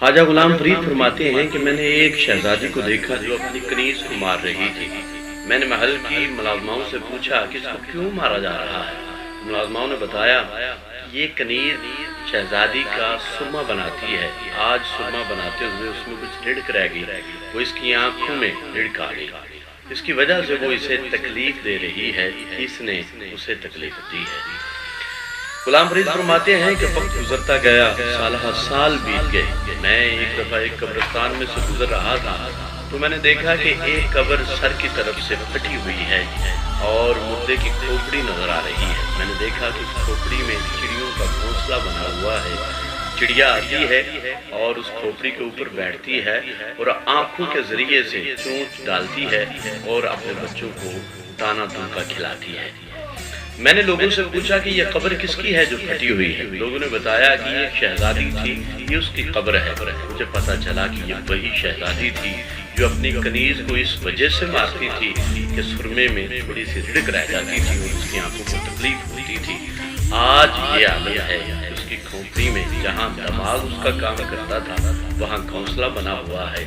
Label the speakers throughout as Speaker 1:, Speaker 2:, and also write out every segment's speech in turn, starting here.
Speaker 1: ख्वाजा गुलाम फरीद फरमाते हैं कि मैंने एक शहजादी को देखा जो अपनी कनीज को मार रही थी। मैंने महल की मुलाजमाओं से पूछा कि इसको क्यों मारा जा रहा है। मुलाजमाओं ने बताया ये कनीज शहजादी का सुरमा बनाती है। आज सुरमा बनाते हुए उसमें कुछ रिड़क रह गई, वो इसकी आंखों में रिड़क आ गई। इसकी वजह से वो इसे तकलीफ दे रही है, इसने उसे तकलीफ दी है। गुलाम फरीद फरमाते हैं कि वक्त गुजरता गया, साल बीत गए। मैं एक दफा एक कब्रिस्तान में से गुजर रहा था तो मैंने देखा कि एक कब्र सर की तरफ से फटी हुई है और मुर्दे की खोपड़ी नजर आ रही है। मैंने देखा कि उस खोपड़ी में चिड़ियों का घोंसला बना हुआ है। चिड़िया आती है और उस खोपड़ी के ऊपर बैठती है और आंखों के जरिए से चोंच डालती है और अपने बच्चों को दाना दूंगा खिलाती है। मैंने लोगों से पूछा कि यह कब्र किसकी है जो फटी हुई है। लोगों ने बताया कि ये शहजादी थी, ये उसकी कब्र है। मुझे पता चला कि ये वही शहजादी थी जो अपनी कनीज को इस वजह से मारती थी कि सुरमे में थोड़ी सी रिड़क रह जाती थी और उसकी आंखों को तकलीफ होती थी। आज ये आलम है, उसकी खोपड़ी में जहाँ दिमाग उसका काम करता था वहाँ घोंसला बना हुआ है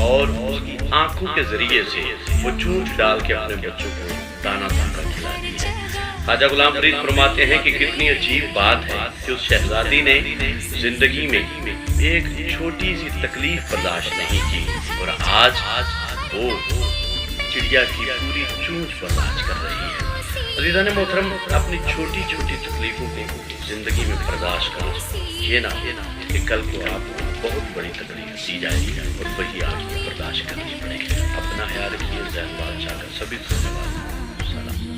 Speaker 1: और उसकी आंखों के जरिए से वो चूंच डाल के अपने बच्चों को दाना दाना खिलाती है। ख्वाजा गुलाम फरीद फरमाते हैं कि कितनी अजीब बात है कि उस शहजादी ने जिंदगी में एक छोटी सी तकलीफ बर्दाश्त नहीं की और आज वो चिड़िया की पूरी चूंच बर्दाश्त कर रही है। अज़ीज़ान मोहतरम, अपनी छोटी छोटी तकलीफों को जिंदगी में बर्दाश्त करो, ये ना कि कल को आपको बहुत बड़ी तकलीफ दी जाएगी और वही आपको बर्दाश्त करनी पड़ेगी। अपना ख्याल रखिए। जैन बादशाह का सभी धन्यवाद। सलाम।